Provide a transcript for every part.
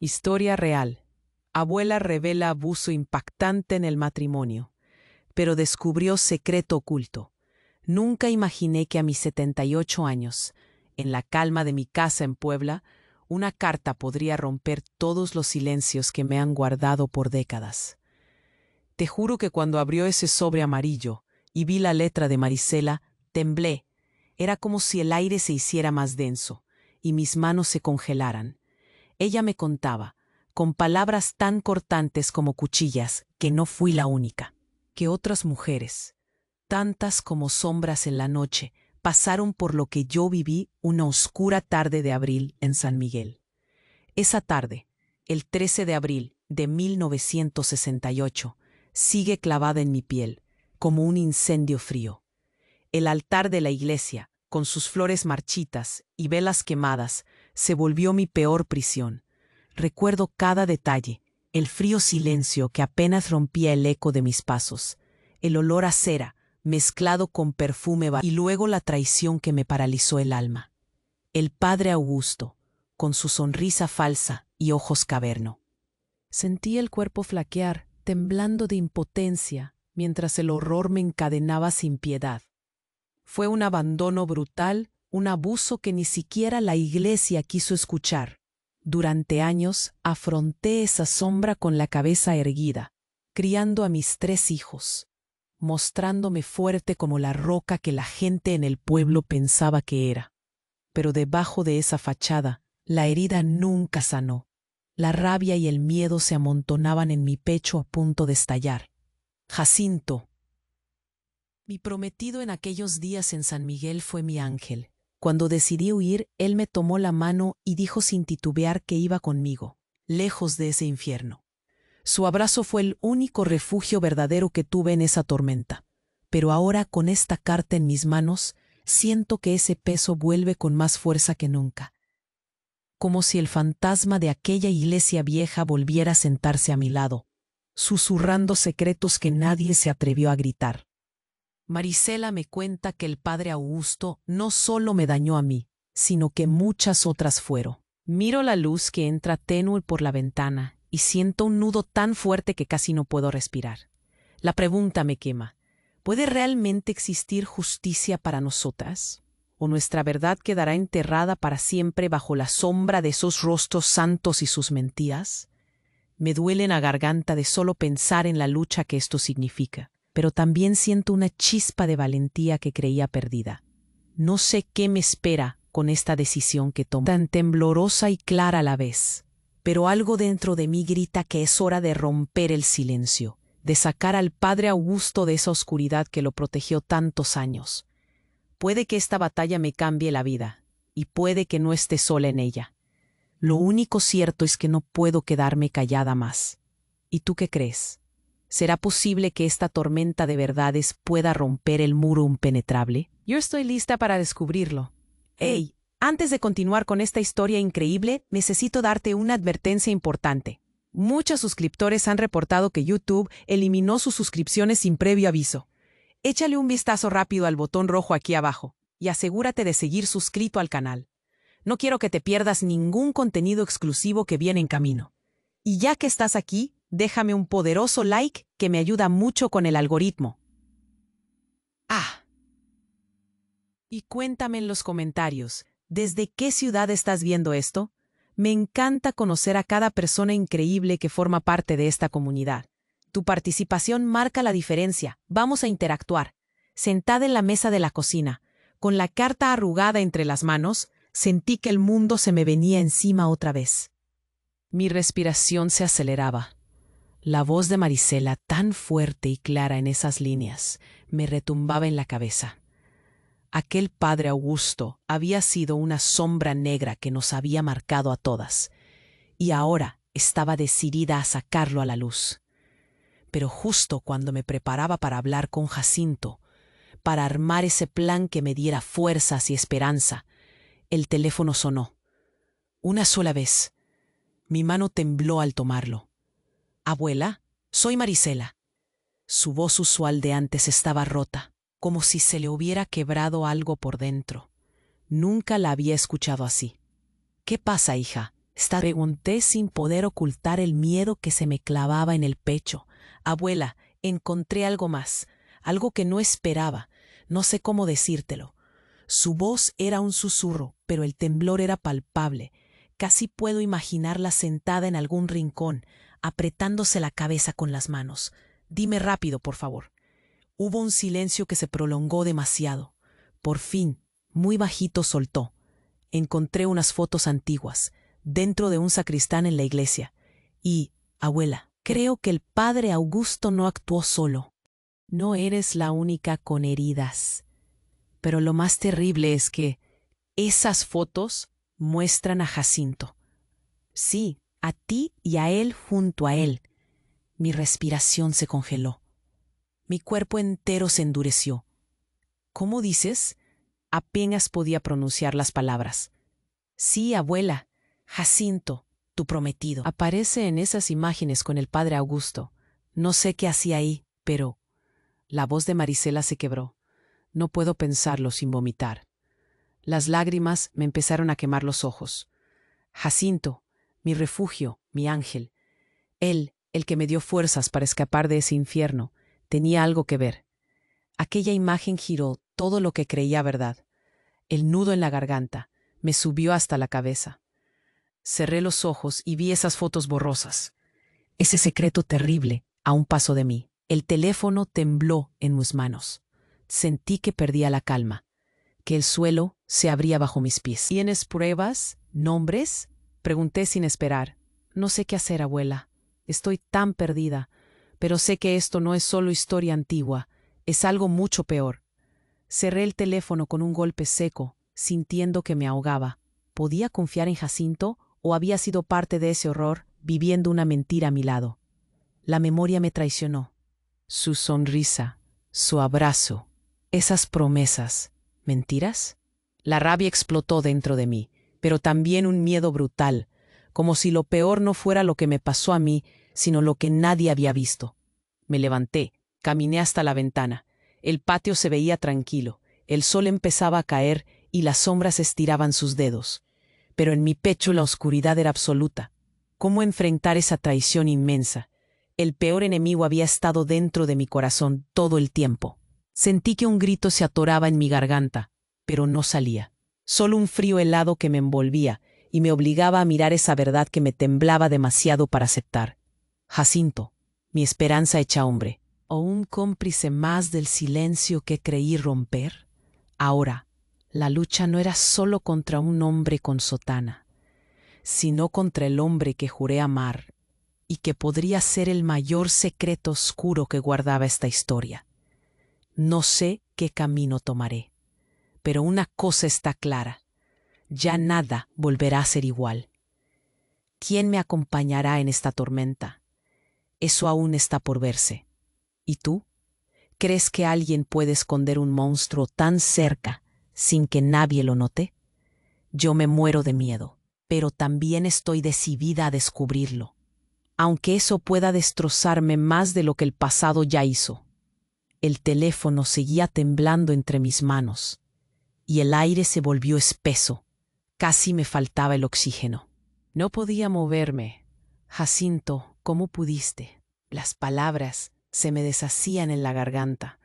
Historia real. Abuela revela abuso impactante en el matrimonio, pero descubrió secreto oculto. Nunca imaginé que a mis 78 años, en la calma de mi casa en Puebla, una carta podría romper todos los silencios que me han guardado por décadas. Te juro que cuando abrió ese sobre amarillo y vi la letra de Marisela, temblé. Era como si el aire se hiciera más denso y mis manos se congelaran. Ella me contaba, con palabras tan cortantes como cuchillas, que no fui la única, que otras mujeres, tantas como sombras en la noche, pasaron por lo que yo viví una oscura tarde de abril en San Miguel. Esa tarde, el 13 de abril de 1968, sigue clavada en mi piel, como un incendio frío. El altar de la iglesia, con sus flores marchitas y velas quemadas, se volvió mi peor prisión. Recuerdo cada detalle, el frío silencio que apenas rompía el eco de mis pasos, el olor a cera mezclado con perfume y luego la traición que me paralizó el alma. El padre Augusto, con su sonrisa falsa y ojos caverno. Sentí el cuerpo flaquear, temblando de impotencia, mientras el horror me encadenaba sin piedad. Fue un abandono brutal, un abuso que ni siquiera la iglesia quiso escuchar. Durante años afronté esa sombra con la cabeza erguida, criando a mis 3 hijos, mostrándome fuerte como la roca que la gente en el pueblo pensaba que era. Pero debajo de esa fachada, la herida nunca sanó. La rabia y el miedo se amontonaban en mi pecho a punto de estallar. Jacinto, mi prometido en aquellos días en San Miguel, fue mi ángel. Cuando decidí huir, él me tomó la mano y dijo sin titubear que iba conmigo, lejos de ese infierno. Su abrazo fue el único refugio verdadero que tuve en esa tormenta. Pero ahora, con esta carta en mis manos, siento que ese peso vuelve con más fuerza que nunca. Como si el fantasma de aquella iglesia vieja volviera a sentarse a mi lado, susurrando secretos que nadie se atrevió a gritar. Marisela me cuenta que el padre Augusto no solo me dañó a mí, sino que muchas otras fueron. Miro la luz que entra tenue por la ventana y siento un nudo tan fuerte que casi no puedo respirar. La pregunta me quema. ¿Puede realmente existir justicia para nosotras? ¿O nuestra verdad quedará enterrada para siempre bajo la sombra de esos rostros santos y sus mentiras? Me duele en la garganta de solo pensar en la lucha que esto significa, pero también siento una chispa de valentía que creía perdida. No sé qué me espera con esta decisión que tomo, tan temblorosa y clara a la vez, pero algo dentro de mí grita que es hora de romper el silencio, de sacar al padre Augusto de esa oscuridad que lo protegió tantos años. Puede que esta batalla me cambie la vida, y puede que no esté sola en ella. Lo único cierto es que no puedo quedarme callada más. ¿Y tú qué crees? ¿Será posible que esta tormenta de verdades pueda romper el muro impenetrable? Yo estoy lista para descubrirlo. ¡Hey! Antes de continuar con esta historia increíble, necesito darte una advertencia importante. Muchos suscriptores han reportado que YouTube eliminó sus suscripciones sin previo aviso. Échale un vistazo rápido al botón rojo aquí abajo y asegúrate de seguir suscrito al canal. No quiero que te pierdas ningún contenido exclusivo que viene en camino. Y ya que estás aquí, déjame un poderoso like que me ayuda mucho con el algoritmo. Y cuéntame en los comentarios, ¿desde qué ciudad estás viendo esto? Me encanta conocer a cada persona increíble que forma parte de esta comunidad. Tu participación marca la diferencia. Vamos a interactuar. Sentada en la mesa de la cocina, con la carta arrugada entre las manos, sentí que el mundo se me venía encima otra vez. Mi respiración se aceleraba. La voz de Marisela, tan fuerte y clara en esas líneas, me retumbaba en la cabeza. Aquel padre Augusto había sido una sombra negra que nos había marcado a todas, y ahora estaba decidida a sacarlo a la luz. Pero justo cuando me preparaba para hablar con Jacinto, para armar ese plan que me diera fuerzas y esperanza, el teléfono sonó. Una sola vez. Mi mano tembló al tomarlo. «Abuela, soy Marisela». Su voz usual de antes estaba rota, como si se le hubiera quebrado algo por dentro. Nunca la había escuchado así. «¿Qué pasa, hija?», Pregunté sin poder ocultar el miedo que se me clavaba en el pecho. Abuela, encontré algo más, algo que no esperaba. No sé cómo decírtelo. Su voz era un susurro, pero el temblor era palpable. Casi puedo imaginarla sentada en algún rincón, apretándose la cabeza con las manos. Dime rápido, por favor. Hubo un silencio que se prolongó demasiado. Por fin, muy bajito soltó. Encontré unas fotos antiguas, dentro de un sacristán en la iglesia. Y, abuela, creo que el padre Augusto no actuó solo. No eres la única con heridas. Pero lo más terrible es que esas fotos muestran a Jacinto. Sí, a ti y a él junto a él. Mi respiración se congeló. Mi cuerpo entero se endureció. ¿Cómo dices? Apenas podía pronunciar las palabras. Sí, abuela, Jacinto, tu prometido. Aparece en esas imágenes con el padre Augusto. No sé qué hacía ahí, pero... La voz de Marisela se quebró. No puedo pensarlo sin vomitar. Las lágrimas me empezaron a quemar los ojos. Jacinto, mi refugio, mi ángel. Él, el que me dio fuerzas para escapar de ese infierno, tenía algo que ver. Aquella imagen giró todo lo que creía verdad. El nudo en la garganta me subió hasta la cabeza. Cerré los ojos y vi esas fotos borrosas. Ese secreto terrible a un paso de mí. El teléfono tembló en mis manos. Sentí que perdía la calma, que el suelo se abría bajo mis pies. ¿Tienes pruebas? ¿Nombres? Pregunté sin esperar. No sé qué hacer, abuela. Estoy tan perdida, pero sé que esto no es solo historia antigua, es algo mucho peor. Cerré el teléfono con un golpe seco, sintiendo que me ahogaba. ¿Podía confiar en Jacinto o había sido parte de ese horror, viviendo una mentira a mi lado? La memoria me traicionó. Su sonrisa, su abrazo, esas promesas, ¿mentiras? La rabia explotó dentro de mí, pero también un miedo brutal, como si lo peor no fuera lo que me pasó a mí, sino lo que nadie había visto. Me levanté, caminé hasta la ventana. El patio se veía tranquilo, el sol empezaba a caer y las sombras estiraban sus dedos. Pero en mi pecho la oscuridad era absoluta. ¿Cómo enfrentar esa traición inmensa? El peor enemigo había estado dentro de mi corazón todo el tiempo. Sentí que un grito se atoraba en mi garganta, pero no salía. Solo un frío helado que me envolvía y me obligaba a mirar esa verdad que me temblaba demasiado para aceptar. Jacinto, mi esperanza hecha hombre, o un cómplice más del silencio que creí romper. Ahora, la lucha no era solo contra un hombre con sotana, sino contra el hombre que juré amar y que podría ser el mayor secreto oscuro que guardaba esta historia. No sé qué camino tomaré, pero una cosa está clara: ya nada volverá a ser igual. ¿Quién me acompañará en esta tormenta? Eso aún está por verse. ¿Y tú? ¿Crees que alguien puede esconder un monstruo tan cerca sin que nadie lo note? Yo me muero de miedo, pero también estoy decidida a descubrirlo, aunque eso pueda destrozarme más de lo que el pasado ya hizo. El teléfono seguía temblando entre mis manos, y el aire se volvió espeso. Casi me faltaba el oxígeno. No podía moverme. Jacinto, ¿cómo pudiste? Las palabras se me deshacían en la garganta,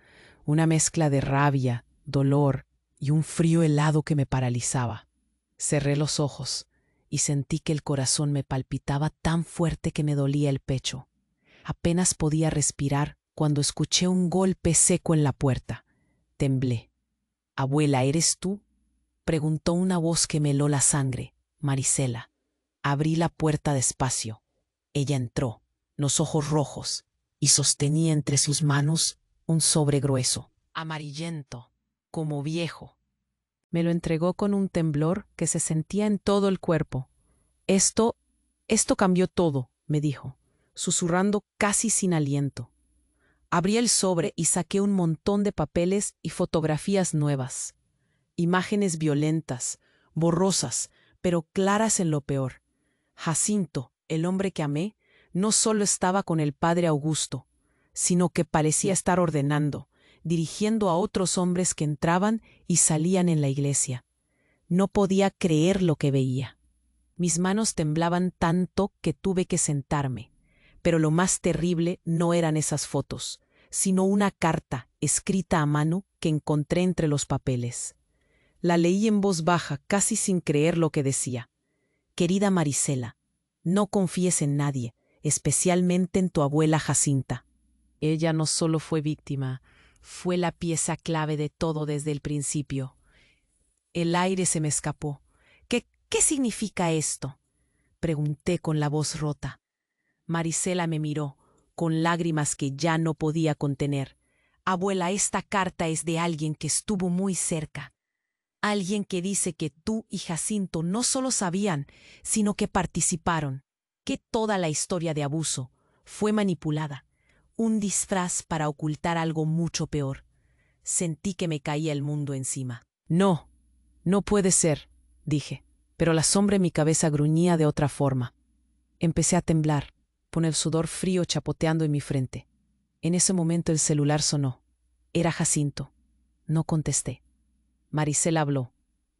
una mezcla de rabia, dolor y un frío helado que me paralizaba. Cerré los ojos y sentí que el corazón me palpitaba tan fuerte que me dolía el pecho. Apenas podía respirar cuando escuché un golpe seco en la puerta. Temblé. «Abuela, ¿eres tú?», preguntó una voz que me heló la sangre. «Marisela». Abrí la puerta despacio. Ella entró, los ojos rojos, y sostenía entre sus manos un sobre grueso, amarillento, como viejo. Me lo entregó con un temblor que se sentía en todo el cuerpo. Esto cambió todo», me dijo, susurrando casi sin aliento. Abrí el sobre y saqué un montón de papeles y fotografías nuevas. Imágenes violentas, borrosas, pero claras en lo peor. Jacinto, el hombre que amé, no solo estaba con el padre Augusto, sino que parecía estar ordenando, dirigiendo a otros hombres que entraban y salían en la iglesia. No podía creer lo que veía. Mis manos temblaban tanto que tuve que sentarme. Pero lo más terrible no eran esas fotos, sino una carta escrita a mano que encontré entre los papeles. La leí en voz baja, casi sin creer lo que decía. Querida Marisela, no confíes en nadie, especialmente en tu abuela Jacinta. Ella no solo fue víctima, fue la pieza clave de todo desde el principio. El aire se me escapó. ¿Qué significa esto?, pregunté con la voz rota. Marisela me miró, con lágrimas que ya no podía contener. Abuela, esta carta es de alguien que estuvo muy cerca. Alguien que dice que tú y Jacinto no solo sabían, sino que participaron. Que toda la historia de abuso fue manipulada. Un disfraz para ocultar algo mucho peor. Sentí que me caía el mundo encima. No, no puede ser, dije, pero la sombra en mi cabeza gruñía de otra forma. Empecé a temblar, con el sudor frío chapoteando en mi frente. En ese momento el celular sonó. Era Jacinto. No contesté. Marisela habló.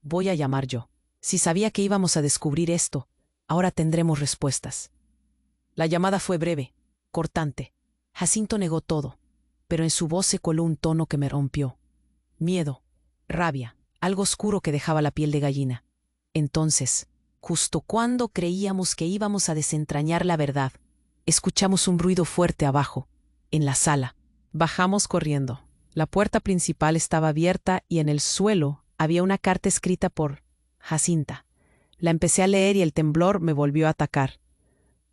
Voy a llamar yo. Si sabía que íbamos a descubrir esto, ahora tendremos respuestas. La llamada fue breve, cortante. Jacinto negó todo, pero en su voz se coló un tono que me rompió. Miedo, rabia, algo oscuro que dejaba la piel de gallina. Entonces, justo cuando creíamos que íbamos a desentrañar la verdad, escuchamos un ruido fuerte abajo, en la sala. Bajamos corriendo. La puerta principal estaba abierta y en el suelo había una carta escrita por Jacinta. La empecé a leer y el temblor me volvió a atacar.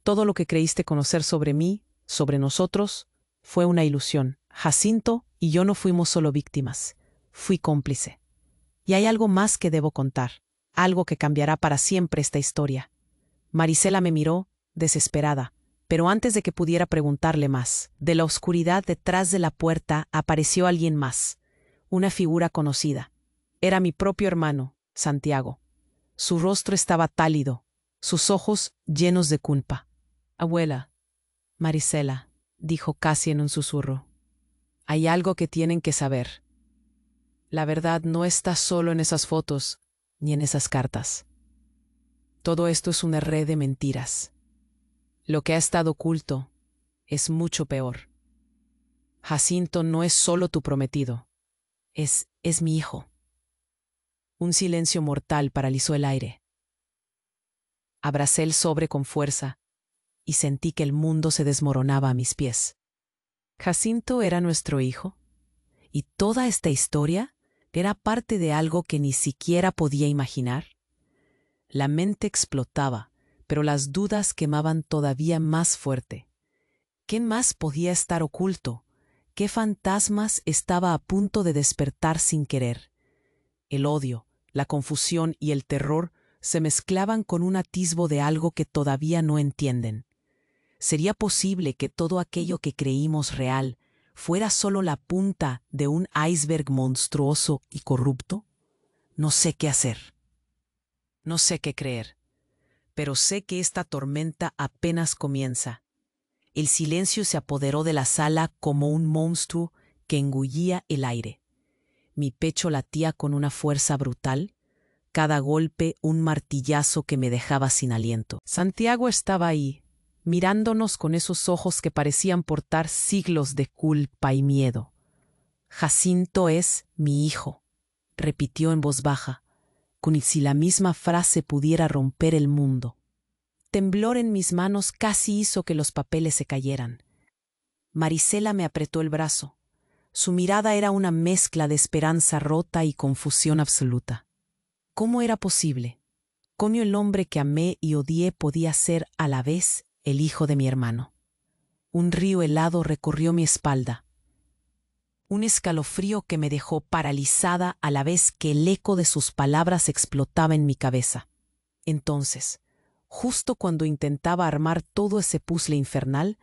Todo lo que creíste conocer sobre mí, sobre nosotros, fue una ilusión. Jacinto y yo no fuimos solo víctimas. Fui cómplice. Y hay algo más que debo contar. Algo que cambiará para siempre esta historia. Marisela me miró, desesperada, pero antes de que pudiera preguntarle más, de la oscuridad detrás de la puerta apareció alguien más, una figura conocida. Era mi propio hermano, Santiago. Su rostro estaba pálido, sus ojos llenos de culpa. Abuela, Marisela, dijo casi en un susurro, hay algo que tienen que saber. La verdad no está solo en esas fotos, ni en esas cartas. Todo esto es una red de mentiras. Lo que ha estado oculto es mucho peor. Jacinto no es solo tu prometido, es mi hijo. Un silencio mortal paralizó el aire. Abracé el sobre con fuerza y sentí que el mundo se desmoronaba a mis pies. ¿Jacinto era nuestro hijo? ¿Y toda esta historia era parte de algo que ni siquiera podía imaginar? La mente explotaba, pero las dudas quemaban todavía más fuerte. ¿Qué más podía estar oculto? ¿Qué fantasmas estaba a punto de despertar sin querer? El odio, la confusión y el terror se mezclaban con un atisbo de algo que todavía no entienden. ¿Sería posible que todo aquello que creímos real fuera solo la punta de un iceberg monstruoso y corrupto? No sé qué hacer. No sé qué creer. Pero sé que esta tormenta apenas comienza. El silencio se apoderó de la sala como un monstruo que engullía el aire. Mi pecho latía con una fuerza brutal, cada golpe un martillazo que me dejaba sin aliento. Santiago estaba ahí, mirándonos con esos ojos que parecían portar siglos de culpa y miedo. Jacinto es mi hijo, repitió en voz baja, como si la misma frase pudiera romper el mundo. Temblor en mis manos casi hizo que los papeles se cayeran. Marisela me apretó el brazo. Su mirada era una mezcla de esperanza rota y confusión absoluta. ¿Cómo era posible? ¿Cómo el hombre que amé y odié podía ser a la vez el hijo de mi hermano? Un río helado recorrió mi espalda. Un escalofrío que me dejó paralizada a la vez que el eco de sus palabras explotaba en mi cabeza. Entonces, justo cuando intentaba armar todo ese puzzle infernal,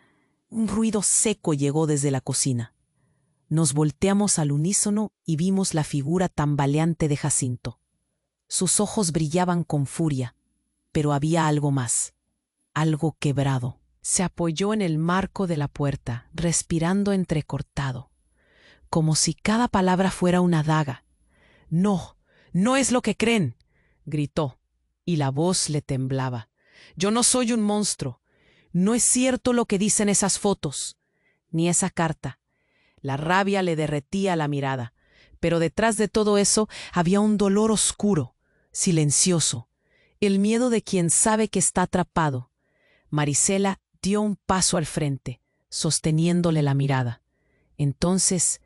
un ruido seco llegó desde la cocina. Nos volteamos al unísono y vimos la figura tambaleante de Jacinto. Sus ojos brillaban con furia, pero había algo más, algo quebrado. Se apoyó en el marco de la puerta, respirando entrecortado, como si cada palabra fuera una daga. «No, no es lo que creen», gritó. Y la voz le temblaba. Yo no soy un monstruo. No es cierto lo que dicen esas fotos, ni esa carta. La rabia le derretía la mirada, pero detrás de todo eso había un dolor oscuro, silencioso, el miedo de quien sabe que está atrapado. Marisela dio un paso al frente, sosteniéndole la mirada. Entonces,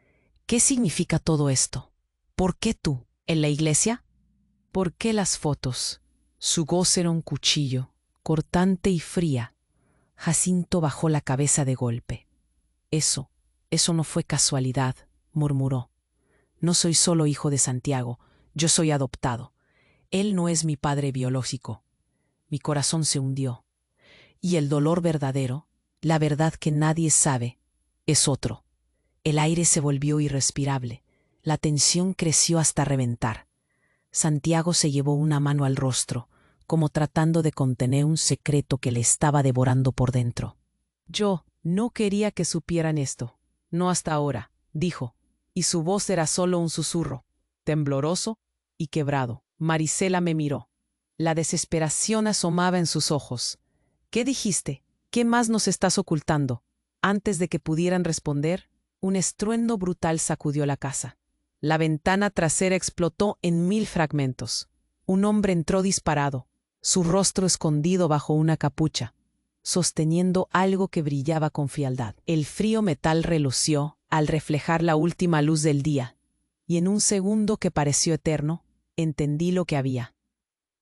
¿qué significa todo esto? ¿Por qué tú? ¿En la iglesia? ¿Por qué las fotos? Su voz era un cuchillo, cortante y fría. Jacinto bajó la cabeza de golpe. Eso no fue casualidad, murmuró. No soy solo hijo de Santiago, yo soy adoptado. Él no es mi padre biológico. Mi corazón se hundió. Y el dolor verdadero, la verdad que nadie sabe, es otro. El aire se volvió irrespirable. La tensión creció hasta reventar. Santiago se llevó una mano al rostro, como tratando de contener un secreto que le estaba devorando por dentro. Yo no quería que supieran esto. No hasta ahora, dijo, y su voz era solo un susurro, tembloroso y quebrado. Marisela me miró. La desesperación asomaba en sus ojos. ¿Qué dijiste? ¿Qué más nos estás ocultando? Antes de que pudieran responder, un estruendo brutal sacudió la casa. La ventana trasera explotó en 1000 fragmentos. Un hombre entró disparado, su rostro escondido bajo una capucha, sosteniendo algo que brillaba con frialdad. El frío metal relució al reflejar la última luz del día, y en un segundo que pareció eterno, entendí lo que había.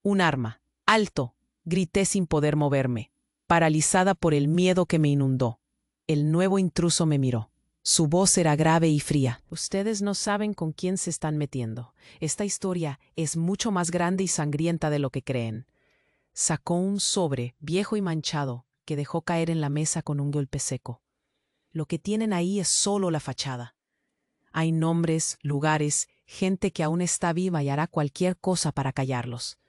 Un arma. ¡Alto! Grité sin poder moverme, paralizada por el miedo que me inundó. El nuevo intruso me miró. Su voz era grave y fría. Ustedes no saben con quién se están metiendo. Esta historia es mucho más grande y sangrienta de lo que creen. Sacó un sobre, viejo y manchado, que dejó caer en la mesa con un golpe seco. Lo que tienen ahí es solo la fachada. Hay nombres, lugares, gente que aún está viva y hará cualquier cosa para callarlos.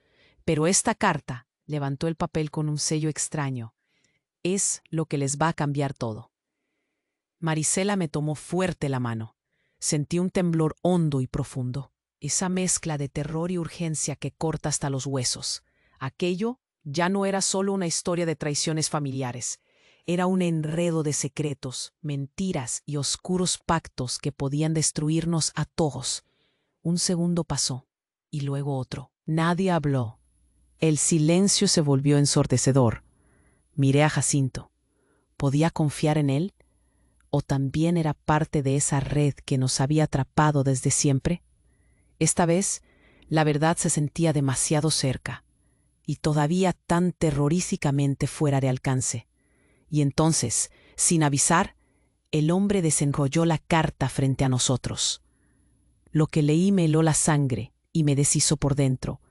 Pero esta carta, levantó el papel con un sello extraño, es lo que les va a cambiar todo. Marisela me tomó fuerte la mano. Sentí un temblor hondo y profundo, esa mezcla de terror y urgencia que corta hasta los huesos. Aquello ya no era solo una historia de traiciones familiares, era un enredo de secretos, mentiras y oscuros pactos que podían destruirnos a todos. Un segundo pasó, y luego otro. Nadie habló. El silencio se volvió ensordecedor. Miré a Jacinto. ¿Podía confiar en él? ¿O también era parte de esa red que nos había atrapado desde siempre? Esta vez, la verdad se sentía demasiado cerca, y todavía tan terroríficamente fuera de alcance. Y entonces, sin avisar, el hombre desenrolló la carta frente a nosotros. Lo que leí me heló la sangre y me deshizo por dentro,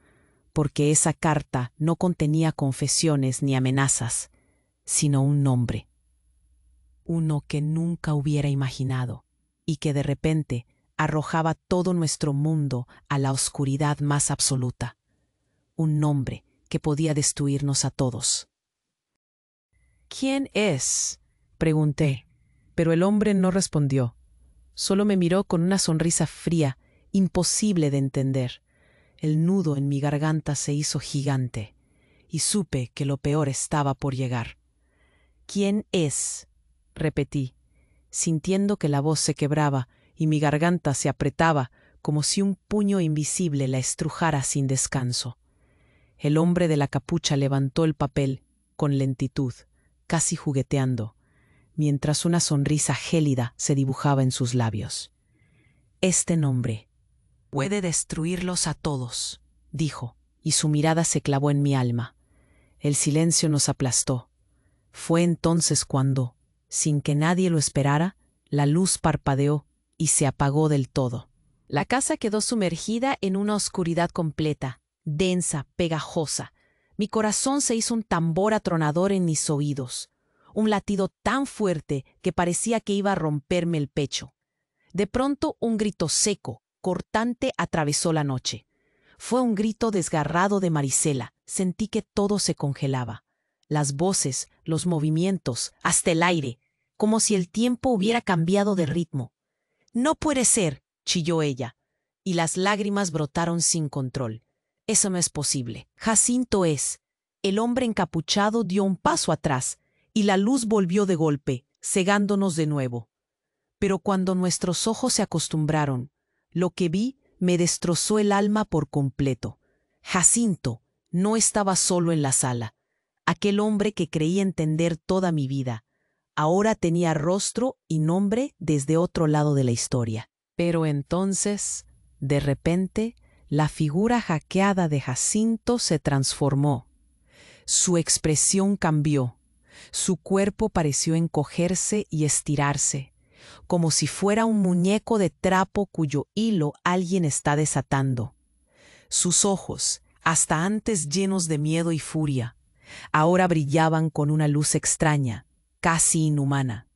porque esa carta no contenía confesiones ni amenazas, sino un nombre. Uno que nunca hubiera imaginado, y que de repente arrojaba todo nuestro mundo a la oscuridad más absoluta. Un nombre que podía destruirnos a todos. ¿Quién es?, pregunté, pero el hombre no respondió. Solo me miró con una sonrisa fría, imposible de entender. El nudo en mi garganta se hizo gigante, y supe que lo peor estaba por llegar. ¿Quién es?, repetí, sintiendo que la voz se quebraba y mi garganta se apretaba como si un puño invisible la estrujara sin descanso. El hombre de la capucha levantó el papel con lentitud, casi jugueteando, mientras una sonrisa gélida se dibujaba en sus labios. Este nombre puede destruirlos a todos, dijo, y su mirada se clavó en mi alma. El silencio nos aplastó. Fue entonces cuando, sin que nadie lo esperara, la luz parpadeó y se apagó del todo. La casa quedó sumergida en una oscuridad completa, densa, pegajosa. Mi corazón se hizo un tambor atronador en mis oídos, un latido tan fuerte que parecía que iba a romperme el pecho. De pronto, un grito seco, cortante, atravesó la noche. Fue un grito desgarrado de Marisela. Sentí que todo se congelaba. Las voces, los movimientos, hasta el aire, como si el tiempo hubiera cambiado de ritmo. «No puede ser», chilló ella, y las lágrimas brotaron sin control. Eso no es posible. Jacinto es. El hombre encapuchado dio un paso atrás, y la luz volvió de golpe, cegándonos de nuevo. Pero cuando nuestros ojos se acostumbraron, lo que vi me destrozó el alma por completo. Jacinto no estaba solo en la sala. Aquel hombre que creía entender toda mi vida, ahora tenía rostro y nombre desde otro lado de la historia. Pero entonces, de repente, la figura hackeada de Jacinto se transformó. Su expresión cambió. Su cuerpo pareció encogerse y estirarse, como si fuera un muñeco de trapo cuyo hilo alguien está desatando. Sus ojos, hasta antes llenos de miedo y furia, ahora brillaban con una luz extraña, casi inhumana.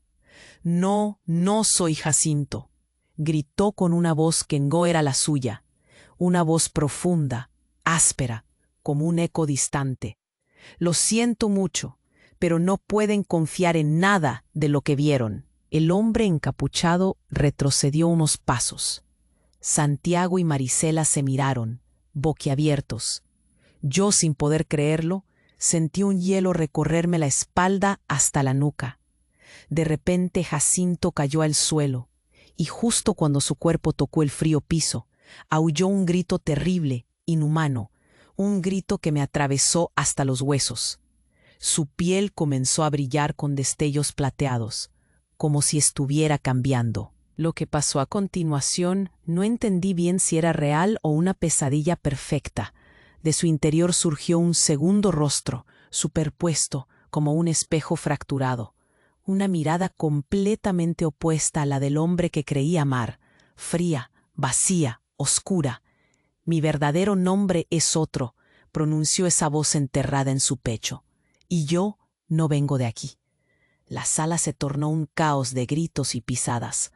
No, no soy Jacinto, gritó con una voz que no era la suya, una voz profunda, áspera, como un eco distante. Lo siento mucho, pero no pueden confiar en nada de lo que vieron. El hombre encapuchado retrocedió unos pasos. Santiago y Marisela se miraron, boquiabiertos. Yo, sin poder creerlo, sentí un hielo recorrerme la espalda hasta la nuca. De repente Jacinto cayó al suelo, y justo cuando su cuerpo tocó el frío piso, aulló un grito terrible, inhumano, un grito que me atravesó hasta los huesos. Su piel comenzó a brillar con destellos plateados, como si estuviera cambiando. Lo que pasó a continuación no entendí bien si era real o una pesadilla perfecta. De su interior surgió un segundo rostro, superpuesto como un espejo fracturado. Una mirada completamente opuesta a la del hombre que creí amar, fría, vacía, oscura. Mi verdadero nombre es otro, pronunció esa voz enterrada en su pecho. Y yo no vengo de aquí. La sala se tornó un caos de gritos y pisadas.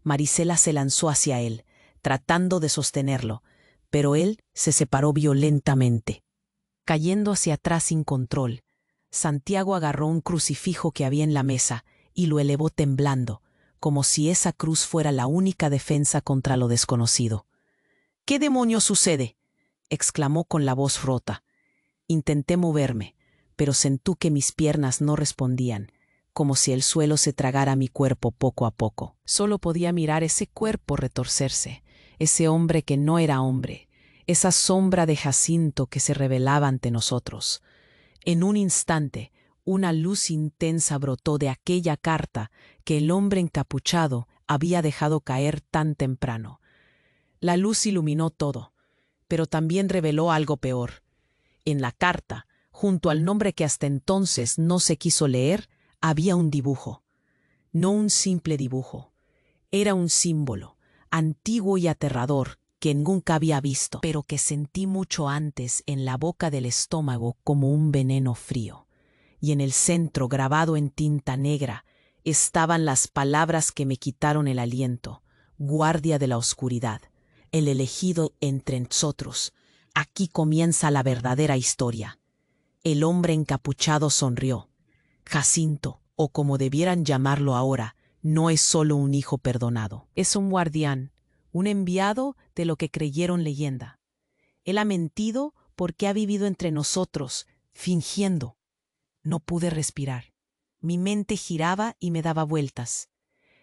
Marisela se lanzó hacia él, tratando de sostenerlo, pero él se separó violentamente. Cayendo hacia atrás sin control, Santiago agarró un crucifijo que había en la mesa y lo elevó temblando, como si esa cruz fuera la única defensa contra lo desconocido. «¿Qué demonios sucede?», exclamó con la voz rota. Intenté moverme, pero sentí que mis piernas no respondían, como si el suelo se tragara mi cuerpo poco a poco. Solo podía mirar ese cuerpo retorcerse, ese hombre que no era hombre, esa sombra de Jacinto que se revelaba ante nosotros. En un instante, una luz intensa brotó de aquella carta que el hombre encapuchado había dejado caer tan temprano. La luz iluminó todo, pero también reveló algo peor. En la carta, junto al nombre que hasta entonces no se quiso leer, había un dibujo. No un simple dibujo. Era un símbolo, antiguo y aterrador, que nunca había visto, pero que sentí mucho antes en la boca del estómago como un veneno frío. Y en el centro, grabado en tinta negra, estaban las palabras que me quitaron el aliento: guardia de la oscuridad, el elegido entre nosotros. Aquí comienza la verdadera historia. El hombre encapuchado sonrió. Jacinto, o como debieran llamarlo ahora, no es solo un hijo perdonado. Es un guardián, un enviado de lo que creyeron leyenda. Él ha mentido porque ha vivido entre nosotros, fingiendo. No pude respirar. Mi mente giraba y me daba vueltas.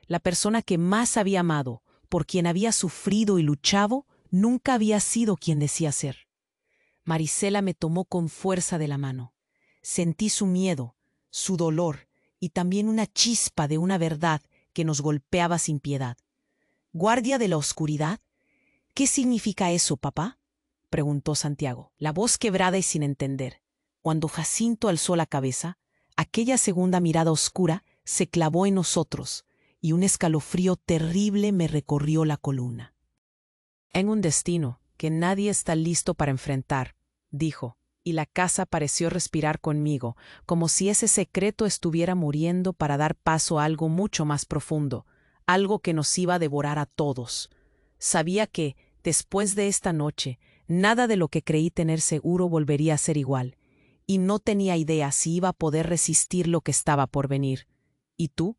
La persona que más había amado, por quien había sufrido y luchado, nunca había sido quien decía ser. Marisela me tomó con fuerza de la mano. Sentí su miedo, su dolor y también una chispa de una verdad que nos golpeaba sin piedad. ¿Guardia de la oscuridad? ¿Qué significa eso, papá?, preguntó Santiago, la voz quebrada y sin entender. Cuando Jacinto alzó la cabeza, aquella segunda mirada oscura se clavó en nosotros y un escalofrío terrible me recorrió la columna. En un destino que nadie está listo para enfrentar, dijo, y la casa pareció respirar conmigo, como si ese secreto estuviera muriendo para dar paso a algo mucho más profundo, algo que nos iba a devorar a todos. Sabía que, después de esta noche, nada de lo que creí tener seguro volvería a ser igual, y no tenía idea si iba a poder resistir lo que estaba por venir. ¿Y tú?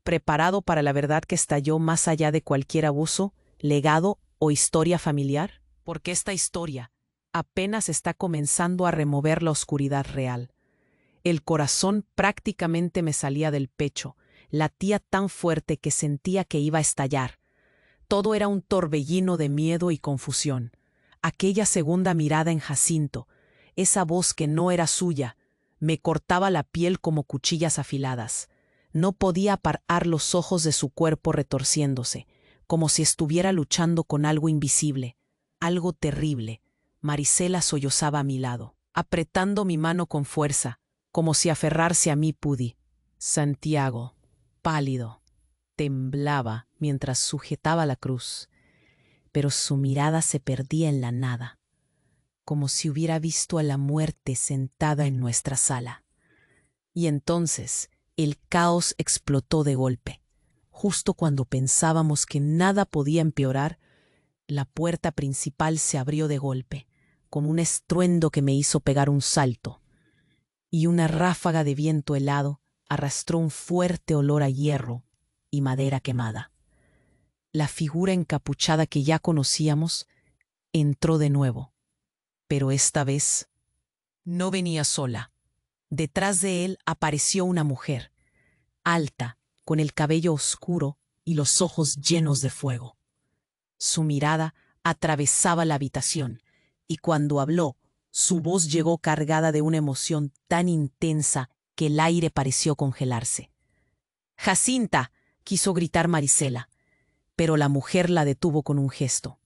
¿Preparado para la verdad que estalló más allá de cualquier abuso, legado o historia familiar? Porque esta historia apenas está comenzando a remover la oscuridad real. El corazón prácticamente me salía del pecho, latía tan fuerte que sentía que iba a estallar. Todo era un torbellino de miedo y confusión. Aquella segunda mirada en Jacinto, esa voz que no era suya, me cortaba la piel como cuchillas afiladas. No podía apartar los ojos de su cuerpo retorciéndose, como si estuviera luchando con algo invisible, algo terrible. Marisela sollozaba a mi lado, apretando mi mano con fuerza, como si aferrarse a mí pude. Santiago, pálido, temblaba mientras sujetaba la cruz, pero su mirada se perdía en la nada, como si hubiera visto a la muerte sentada en nuestra sala. Y entonces el caos explotó de golpe. Justo cuando pensábamos que nada podía empeorar, la puerta principal se abrió de golpe, con un estruendo que me hizo pegar un salto, y una ráfaga de viento helado arrastró un fuerte olor a hierro y madera quemada. La figura encapuchada que ya conocíamos entró de nuevo, pero esta vez no venía sola. Detrás de él apareció una mujer, alta, con el cabello oscuro y los ojos llenos de fuego. Su mirada atravesaba la habitación, y cuando habló, su voz llegó cargada de una emoción tan intensa que el aire pareció congelarse. «¡Jacinta!», quiso gritar Marisela, pero la mujer la detuvo con un gesto.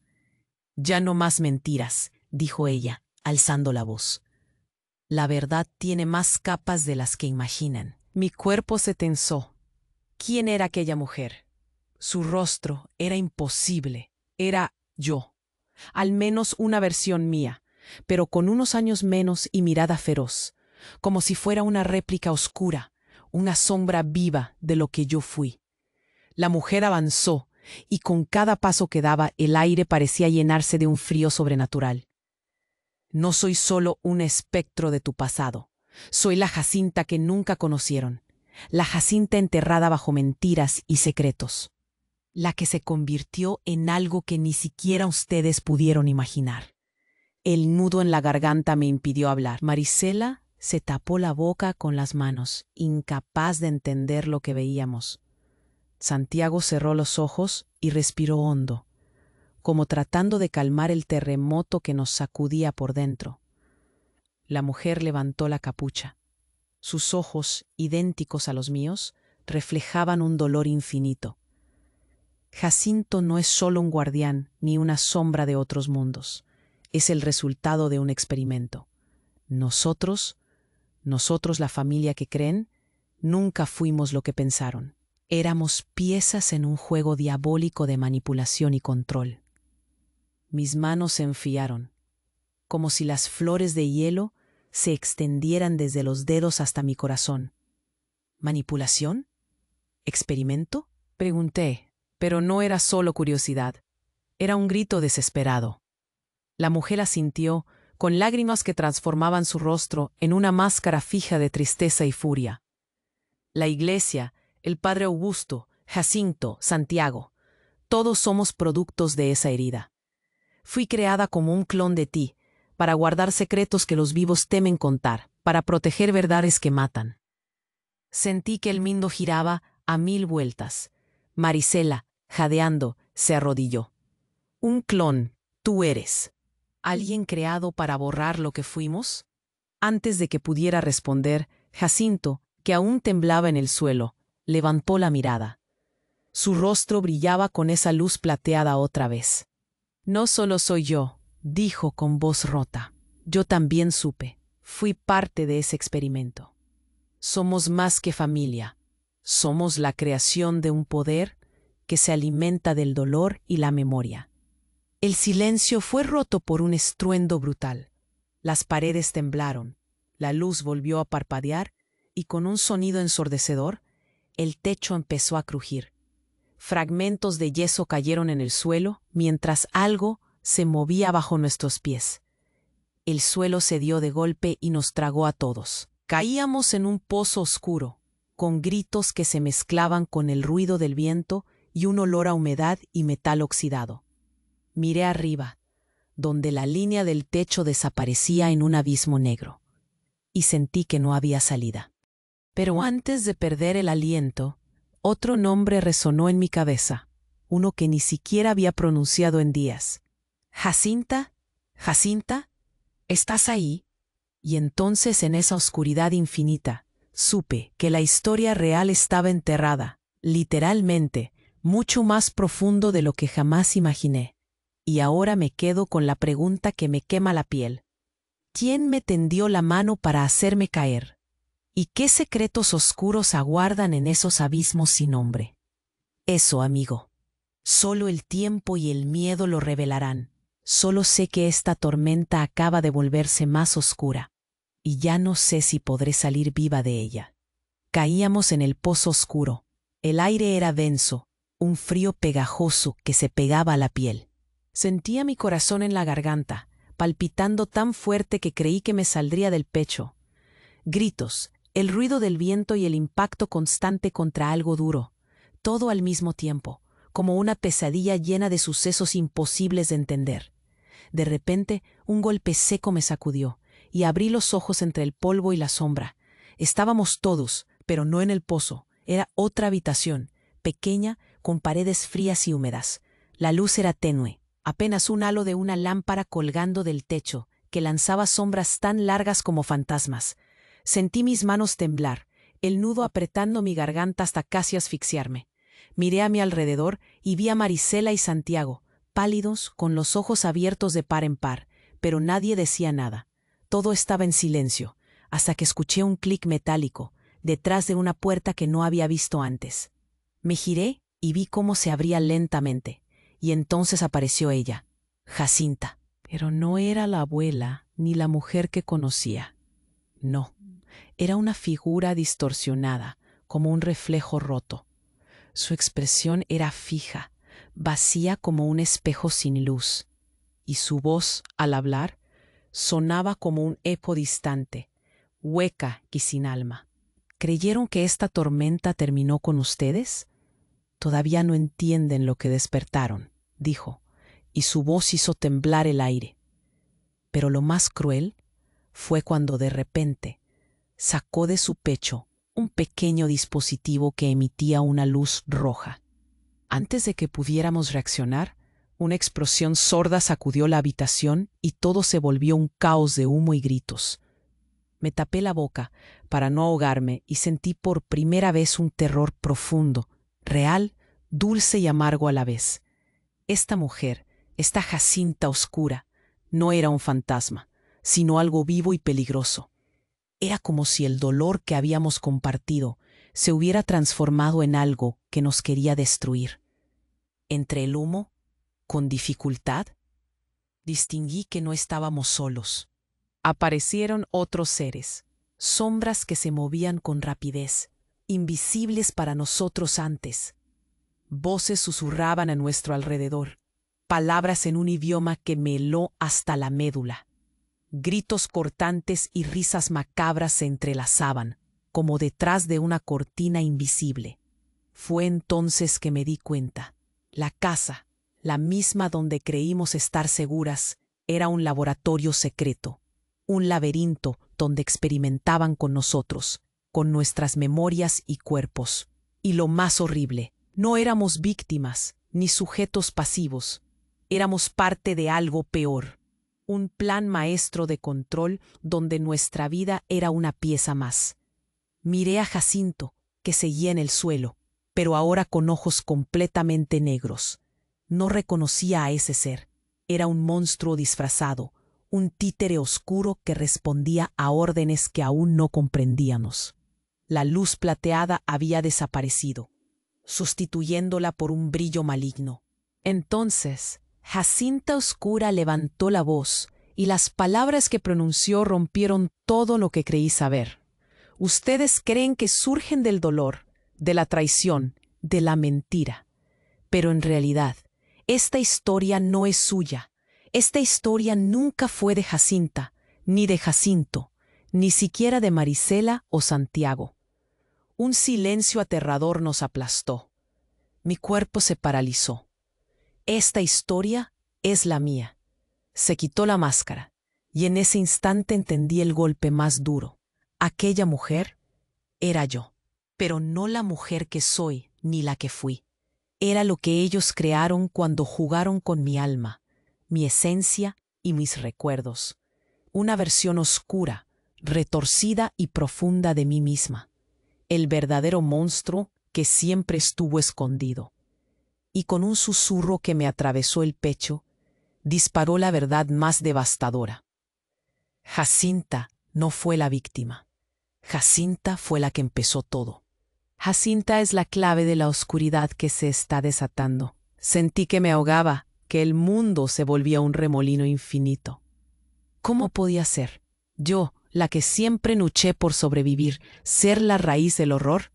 «Ya no más mentiras», dijo ella, alzando la voz. «La verdad tiene más capas de las que imaginan». Mi cuerpo se tensó. ¿Quién era aquella mujer? Su rostro era imposible. Era yo. Al menos una versión mía, pero con unos años menos y mirada feroz, como si fuera una réplica oscura, una sombra viva de lo que yo fui. La mujer avanzó, y con cada paso que daba el aire parecía llenarse de un frío sobrenatural. «No soy solo un espectro de tu pasado. Soy la Jacinta que nunca conocieron, la Jacinta enterrada bajo mentiras y secretos, la que se convirtió en algo que ni siquiera ustedes pudieron imaginar». El nudo en la garganta me impidió hablar. Marisela se tapó la boca con las manos, incapaz de entender lo que veíamos. Santiago cerró los ojos y respiró hondo, como tratando de calmar el terremoto que nos sacudía por dentro. La mujer levantó la capucha. Sus ojos, idénticos a los míos, reflejaban un dolor infinito. Jacinto no es solo un guardián ni una sombra de otros mundos. Es el resultado de un experimento. Nosotros la familia que creen, nunca fuimos lo que pensaron. Éramos piezas en un juego diabólico de manipulación y control. Mis manos se enfriaron, como si las flores de hielo se extendieran desde los dedos hasta mi corazón. ¿Manipulación? ¿Experimento?, pregunté, pero no era solo curiosidad. Era un grito desesperado. La mujer asintió, con lágrimas que transformaban su rostro en una máscara fija de tristeza y furia. La iglesia, el padre Augusto, Jacinto, Santiago, todos somos productos de esa herida. Fui creada como un clon de ti, para guardar secretos que los vivos temen contar, para proteger verdades que matan. Sentí que el mundo giraba a 1000 vueltas. Marisela, jadeando, se arrodilló. «Un clon, tú eres. ¿Alguien creado para borrar lo que fuimos?». Antes de que pudiera responder, Jacinto, que aún temblaba en el suelo, levantó la mirada. Su rostro brillaba con esa luz plateada otra vez. «No solo soy yo», dijo con voz rota. «Yo también supe. Fui parte de ese experimento. Somos más que familia. Somos la creación de un poder que se alimenta del dolor y la memoria». El silencio fue roto por un estruendo brutal. Las paredes temblaron, la luz volvió a parpadear y con un sonido ensordecedor, el techo empezó a crujir. Fragmentos de yeso cayeron en el suelo mientras algo se movía bajo nuestros pies. El suelo cedió de golpe y nos tragó a todos. Caíamos en un pozo oscuro, con gritos que se mezclaban con el ruido del viento y un olor a humedad y metal oxidado. Miré arriba. donde la línea del techo desaparecía en un abismo negro, y sentí que no había salida. Pero antes de perder el aliento, otro nombre resonó en mi cabeza, uno que ni siquiera había pronunciado en días. «Jacinta, Jacinta, ¿estás ahí?» Y entonces, en esa oscuridad infinita, supe que la historia real estaba enterrada, literalmente, mucho más profundo de lo que jamás imaginé. Y ahora me quedo con la pregunta que me quema la piel. ¿Quién me tendió la mano para hacerme caer? ¿Y qué secretos oscuros aguardan en esos abismos sin nombre? Eso, amigo, solo el tiempo y el miedo lo revelarán. Solo sé que esta tormenta acaba de volverse más oscura, y ya no sé si podré salir viva de ella. Caíamos en el pozo oscuro. El aire era denso, un frío pegajoso que se pegaba a la piel. Sentía mi corazón en la garganta, palpitando tan fuerte que creí que me saldría del pecho. Gritos, el ruido del viento y el impacto constante contra algo duro, todo al mismo tiempo, como una pesadilla llena de sucesos imposibles de entender. De repente, un golpe seco me sacudió, y abrí los ojos entre el polvo y la sombra. Estábamos todos, pero no en el pozo. Era otra habitación, pequeña, con paredes frías y húmedas. La luz era tenue, apenas un halo de una lámpara colgando del techo, que lanzaba sombras tan largas como fantasmas. Sentí mis manos temblar, el nudo apretando mi garganta hasta casi asfixiarme. Miré a mi alrededor y vi a Marisela y Santiago, pálidos, con los ojos abiertos de par en par, pero nadie decía nada. Todo estaba en silencio, hasta que escuché un clic metálico, detrás de una puerta que no había visto antes. Me giré y vi cómo se abría lentamente, y entonces apareció ella, Jacinta. Pero no era la abuela ni la mujer que conocía. No, era una figura distorsionada, como un reflejo roto. Su expresión era fija, vacía como un espejo sin luz, y su voz, al hablar, sonaba como un eco distante, hueca y sin alma. ¿Creyeron que esta tormenta terminó con ustedes? Todavía no entienden lo que despertaron, dijo, y su voz hizo temblar el aire. Pero lo más cruel fue cuando de repente sacó de su pecho un pequeño dispositivo que emitía una luz roja. Antes de que pudiéramos reaccionar, una explosión sorda sacudió la habitación y todo se volvió un caos de humo y gritos. Me tapé la boca para no ahogarme y sentí por primera vez un terror profundo, real, dulce y amargo a la vez. Esta mujer, esta Jacinta oscura, no era un fantasma, sino algo vivo y peligroso. Era como si el dolor que habíamos compartido se hubiera transformado en algo que nos quería destruir. Entre el humo, con dificultad, distinguí que no estábamos solos. Aparecieron otros seres, sombras que se movían con rapidez, invisibles para nosotros antes. Voces susurraban a nuestro alrededor, palabras en un idioma que me heló hasta la médula. Gritos cortantes y risas macabras se entrelazaban, como detrás de una cortina invisible. Fue entonces que me di cuenta. La casa, la misma donde creímos estar seguras, era un laboratorio secreto, un laberinto donde experimentaban con nosotros, con nuestras memorias y cuerpos. Y lo más horrible, no éramos víctimas ni sujetos pasivos, éramos parte de algo peor. Un plan maestro de control donde nuestra vida era una pieza más. Miré a Jacinto, que seguía en el suelo, pero ahora con ojos completamente negros. No reconocía a ese ser. Era un monstruo disfrazado, un títere oscuro que respondía a órdenes que aún no comprendíamos. La luz plateada había desaparecido, sustituyéndola por un brillo maligno. Entonces, Jacinta Oscura levantó la voz, y las palabras que pronunció rompieron todo lo que creí saber. Ustedes creen que surgen del dolor, de la traición, de la mentira. Pero en realidad, esta historia no es suya. Esta historia nunca fue de Jacinta, ni de Jacinto, ni siquiera de Marisela o Santiago. Un silencio aterrador nos aplastó. Mi cuerpo se paralizó. Esta historia es la mía. Se quitó la máscara, y en ese instante entendí el golpe más duro. Aquella mujer era yo, pero no la mujer que soy ni la que fui. Era lo que ellos crearon cuando jugaron con mi alma, mi esencia y mis recuerdos. Una versión oscura, retorcida y profunda de mí misma. El verdadero monstruo que siempre estuvo escondido. Y con un susurro que me atravesó el pecho, disparó la verdad más devastadora. Jacinta no fue la víctima. Jacinta fue la que empezó todo. Jacinta es la clave de la oscuridad que se está desatando. Sentí que me ahogaba, que el mundo se volvía un remolino infinito. ¿Cómo podía ser? Yo, la que siempre luché por sobrevivir, ser la raíz del horror.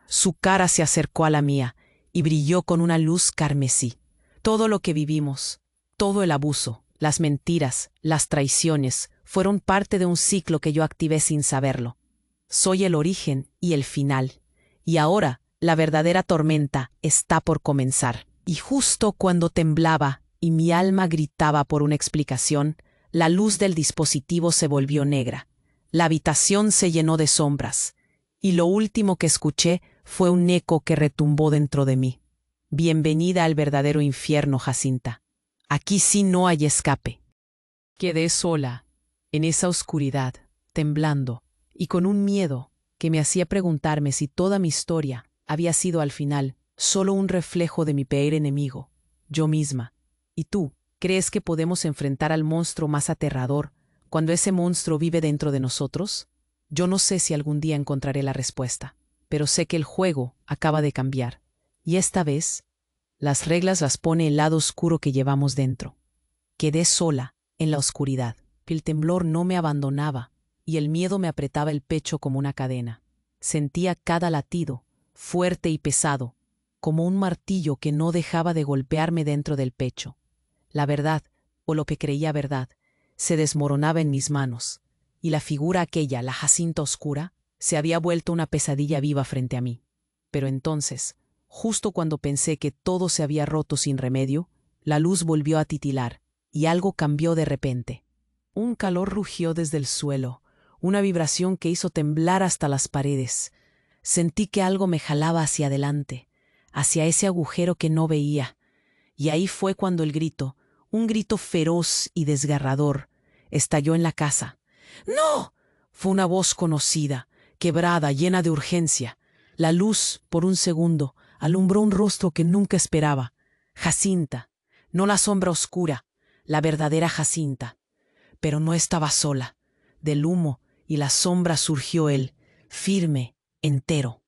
Su cara se acercó a la mía y brilló con una luz carmesí. Todo lo que vivimos, todo el abuso, las mentiras, las traiciones, fueron parte de un ciclo que yo activé sin saberlo. Soy el origen y el final. Y ahora, la verdadera tormenta está por comenzar. Y justo cuando temblaba y mi alma gritaba por una explicación, la luz del dispositivo se volvió negra. La habitación se llenó de sombras. Y lo último que escuché fue un eco que retumbó dentro de mí. Bienvenida al verdadero infierno, Jacinta. Aquí sí no hay escape. Quedé sola, en esa oscuridad, temblando, y con un miedo que me hacía preguntarme si toda mi historia había sido al final solo un reflejo de mi peor enemigo, yo misma. ¿Y tú, crees que podemos enfrentar al monstruo más aterrador cuando ese monstruo vive dentro de nosotros? Yo no sé si algún día encontraré la respuesta, pero sé que el juego acaba de cambiar, y esta vez las reglas las pone el lado oscuro que llevamos dentro. Quedé sola en la oscuridad, el temblor no me abandonaba, y el miedo me apretaba el pecho como una cadena. Sentía cada latido, fuerte y pesado, como un martillo que no dejaba de golpearme dentro del pecho. La verdad, o lo que creía verdad, se desmoronaba en mis manos, y la figura aquella, la Jacinta oscura, se había vuelto una pesadilla viva frente a mí. Pero entonces, justo cuando pensé que todo se había roto sin remedio, la luz volvió a titilar, y algo cambió de repente. Un calor rugió desde el suelo, una vibración que hizo temblar hasta las paredes. Sentí que algo me jalaba hacia adelante, hacia ese agujero que no veía. Y ahí fue cuando el grito, un grito feroz y desgarrador, estalló en la casa. ¡No! Fue una voz conocida, quebrada, llena de urgencia. La luz, por un segundo, alumbró un rostro que nunca esperaba. Jacinta, no la sombra oscura, la verdadera Jacinta. Pero no estaba sola. Del humo y la sombra surgió él, firme, entero,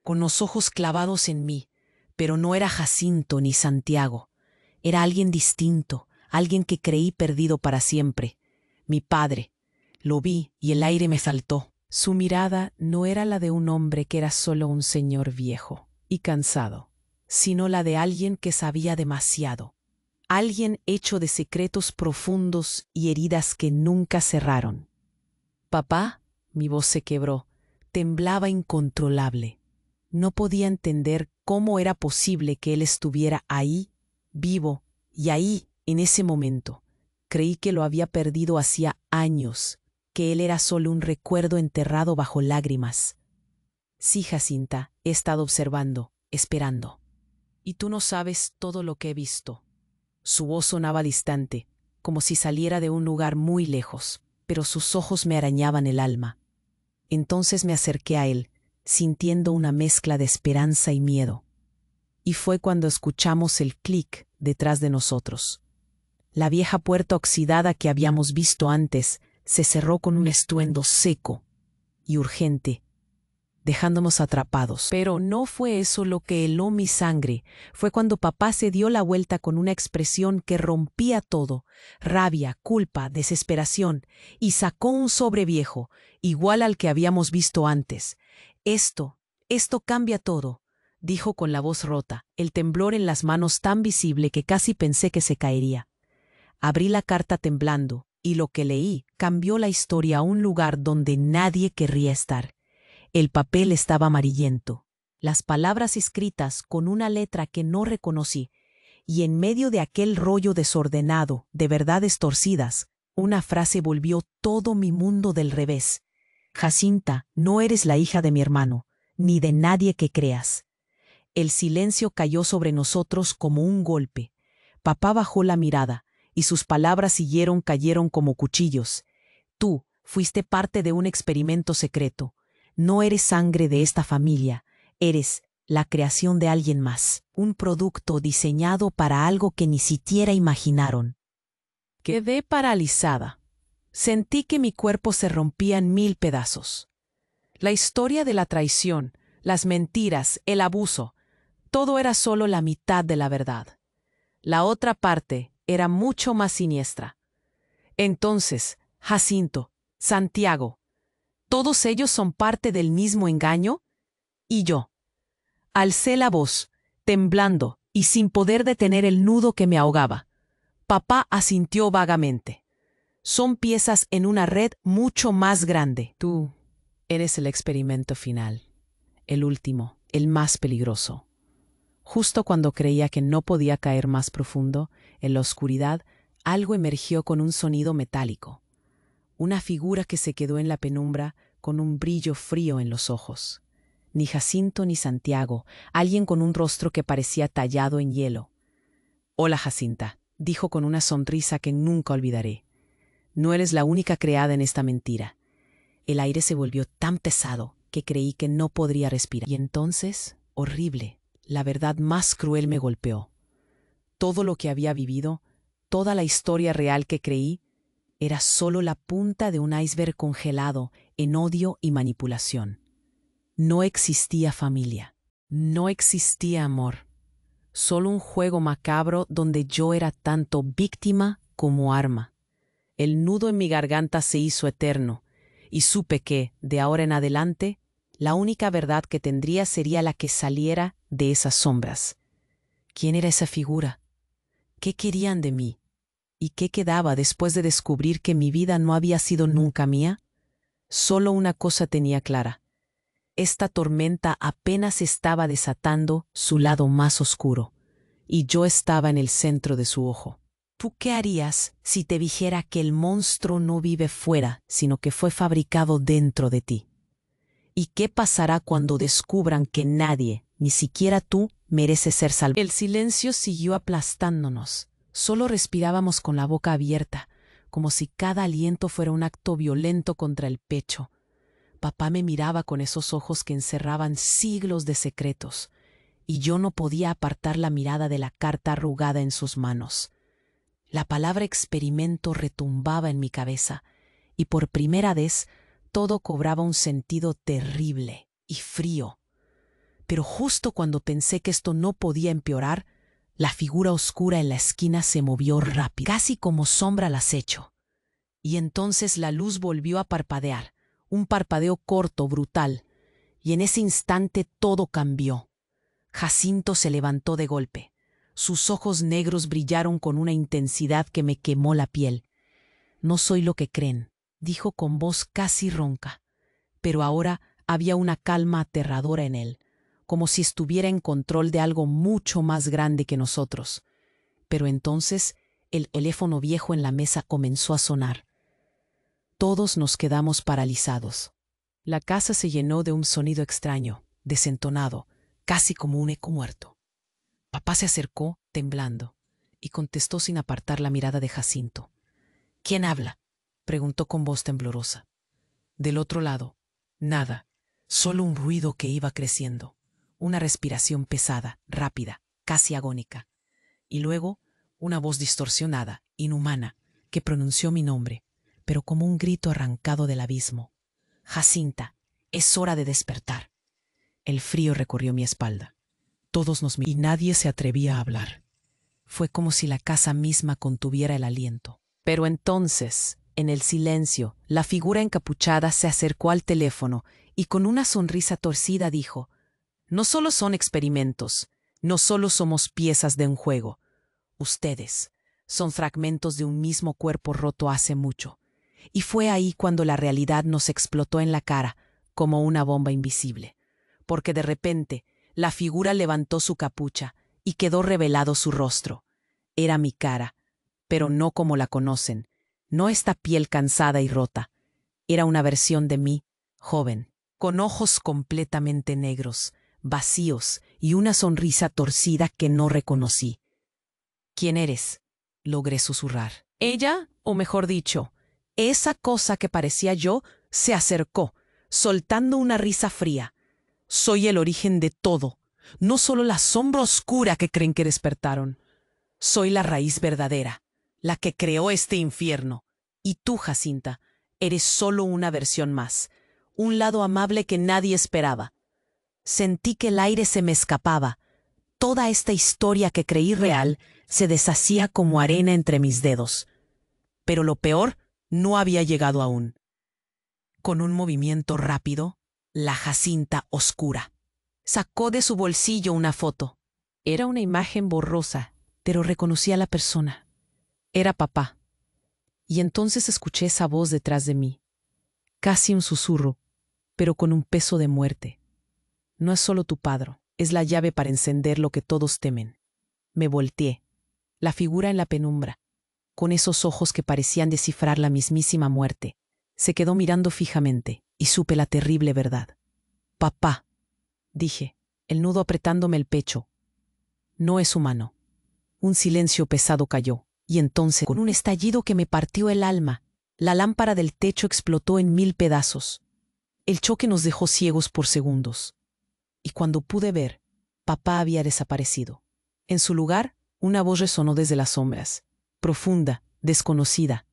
con los ojos clavados en mí. Pero no era Jacinto ni Santiago. Era alguien distinto, alguien que creí perdido para siempre. Mi padre. Lo vi y el aire me saltó. Su mirada no era la de un hombre que era solo un señor viejo y cansado, sino la de alguien que sabía demasiado. Alguien hecho de secretos profundos y heridas que nunca cerraron. «Papá», mi voz se quebró, temblaba incontrolable. No podía entender cómo era posible que él estuviera ahí, vivo, y ahí, en ese momento. Creí que lo había perdido hacía años, que él era solo un recuerdo enterrado bajo lágrimas. «Sí, Jacinta, he estado observando, esperando. Y tú no sabes todo lo que he visto». Su voz sonaba distante, como si saliera de un lugar muy lejos, pero sus ojos me arañaban el alma. Entonces me acerqué a él, sintiendo una mezcla de esperanza y miedo. Y fue cuando escuchamos el clic detrás de nosotros. La vieja puerta oxidada que habíamos visto antes se cerró con un estruendo seco y urgente, dejándonos atrapados. Pero no fue eso lo que heló mi sangre. Fue cuando papá se dio la vuelta con una expresión que rompía todo, rabia, culpa, desesperación, y sacó un sobre viejo, igual al que habíamos visto antes. Esto cambia todo», dijo con la voz rota, el temblor en las manos tan visible que casi pensé que se caería. Abrí la carta temblando, y lo que leí cambió la historia a un lugar donde nadie querría estar. El papel estaba amarillento, las palabras escritas con una letra que no reconocí, y en medio de aquel rollo desordenado de verdades torcidas, una frase volvió todo mi mundo del revés. Jacinta, no eres la hija de mi hermano, ni de nadie que creas. El silencio cayó sobre nosotros como un golpe. Papá bajó la mirada, y sus palabras cayeron como cuchillos. Tú fuiste parte de un experimento secreto. No eres sangre de esta familia, eres la creación de alguien más, un producto diseñado para algo que ni siquiera imaginaron. Quedé paralizada. Sentí que mi cuerpo se rompía en 1000 pedazos. La historia de la traición, las mentiras, el abuso, todo era solo la mitad de la verdad. La otra parte era mucho más siniestra. Entonces, Jacinto, Santiago, ¿todos ellos son parte del mismo engaño? Y yo. Alcé la voz, temblando y sin poder detener el nudo que me ahogaba. Papá asintió vagamente. Son piezas en una red mucho más grande. Tú eres el experimento final, el último, el más peligroso. Justo cuando creía que no podía caer más profundo, en la oscuridad, algo emergió con un sonido metálico. Una figura que se quedó en la penumbra con un brillo frío en los ojos. Ni Jacinto ni Santiago, alguien con un rostro que parecía tallado en hielo. «Hola, Jacinta», dijo con una sonrisa que nunca olvidaré. «No eres la única creada en esta mentira». El aire se volvió tan pesado que creí que no podría respirar. Y entonces, horrible, la verdad más cruel me golpeó. Todo lo que había vivido, toda la historia real que creí, era solo la punta de un iceberg congelado en odio y manipulación. No existía familia, no existía amor, solo un juego macabro donde yo era tanto víctima como arma. El nudo en mi garganta se hizo eterno, y supe que, de ahora en adelante, la única verdad que tendría sería la que saliera de esas sombras. ¿Quién era esa figura? ¿Qué querían de mí? ¿Y qué quedaba después de descubrir que mi vida no había sido nunca mía? Solo una cosa tenía clara. Esta tormenta apenas estaba desatando su lado más oscuro, y yo estaba en el centro de su ojo. ¿Tú qué harías si te dijera que el monstruo no vive fuera, sino que fue fabricado dentro de ti? ¿Y qué pasará cuando descubran que nadie, ni siquiera tú, merece ser salvo? El silencio siguió aplastándonos. Solo respirábamos con la boca abierta, como si cada aliento fuera un acto violento contra el pecho. Papá me miraba con esos ojos que encerraban siglos de secretos, y yo no podía apartar la mirada de la carta arrugada en sus manos. La palabra experimento retumbaba en mi cabeza, y por primera vez todo cobraba un sentido terrible y frío. Pero justo cuando pensé que esto no podía empeorar, la figura oscura en la esquina se movió rápido, casi como sombra al acecho. Y entonces la luz volvió a parpadear, un parpadeo corto, brutal, y en ese instante todo cambió. Jacinto se levantó de golpe. Sus ojos negros brillaron con una intensidad que me quemó la piel. «No soy lo que creen», dijo con voz casi ronca, pero ahora había una calma aterradora en él, como si estuviera en control de algo mucho más grande que nosotros. Pero entonces el teléfono viejo en la mesa comenzó a sonar. Todos nos quedamos paralizados. La casa se llenó de un sonido extraño, desentonado, casi como un eco muerto. Papá se acercó, temblando, y contestó sin apartar la mirada de Jacinto. «¿Quién habla?», preguntó con voz temblorosa. Del otro lado, nada, solo un ruido que iba creciendo, una respiración pesada, rápida, casi agónica, y luego una voz distorsionada, inhumana, que pronunció mi nombre, pero como un grito arrancado del abismo. «Jacinta, es hora de despertar». El frío recorrió mi espalda. Todos nos miramos y nadie se atrevía a hablar. Fue como si la casa misma contuviera el aliento. Pero entonces, en el silencio, la figura encapuchada se acercó al teléfono y con una sonrisa torcida dijo: «No solo son experimentos, no solo somos piezas de un juego. Ustedes son fragmentos de un mismo cuerpo roto hace mucho». Y fue ahí cuando la realidad nos explotó en la cara como una bomba invisible. Porque de repente, la figura levantó su capucha y quedó revelado su rostro. Era mi cara, pero no como la conocen, no esta piel cansada y rota. Era una versión de mí, joven, con ojos completamente negros, vacíos y una sonrisa torcida que no reconocí. ¿Quién eres?, logré susurrar. Ella, o mejor dicho, esa cosa que parecía yo, se acercó, soltando una risa fría. Soy el origen de todo, no solo la sombra oscura que creen que despertaron. Soy la raíz verdadera, la que creó este infierno. Y tú, Jacinta, eres solo una versión más, un lado amable que nadie esperaba. Sentí que el aire se me escapaba. Toda esta historia que creí real se deshacía como arena entre mis dedos. Pero lo peor no había llegado aún. Con un movimiento rápido, la Jacinta oscura sacó de su bolsillo una foto. Era una imagen borrosa, pero reconocí a la persona. Era papá. Y entonces escuché esa voz detrás de mí. Casi un susurro, pero con un peso de muerte. No es solo tu padre, es la llave para encender lo que todos temen. Me volteé. La figura en la penumbra, con esos ojos que parecían descifrar la mismísima muerte, se quedó mirando fijamente y supe la terrible verdad. Papá, dije, el nudo apretándome el pecho. No es humano. Un silencio pesado cayó, y entonces, con un estallido que me partió el alma, la lámpara del techo explotó en 1000 pedazos. El choque nos dejó ciegos por segundos. Y cuando pude ver, papá había desaparecido. En su lugar, una voz resonó desde las sombras, profunda, desconocida.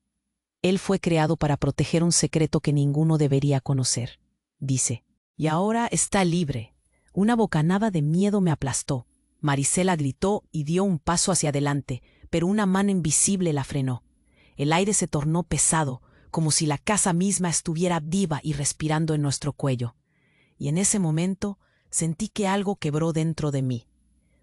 Él fue creado para proteger un secreto que ninguno debería conocer, dice. Y ahora está libre. Una bocanada de miedo me aplastó. Marisela gritó y dio un paso hacia adelante, pero una mano invisible la frenó. El aire se tornó pesado, como si la casa misma estuviera viva y respirando en nuestro cuello. Y en ese momento sentí que algo quebró dentro de mí,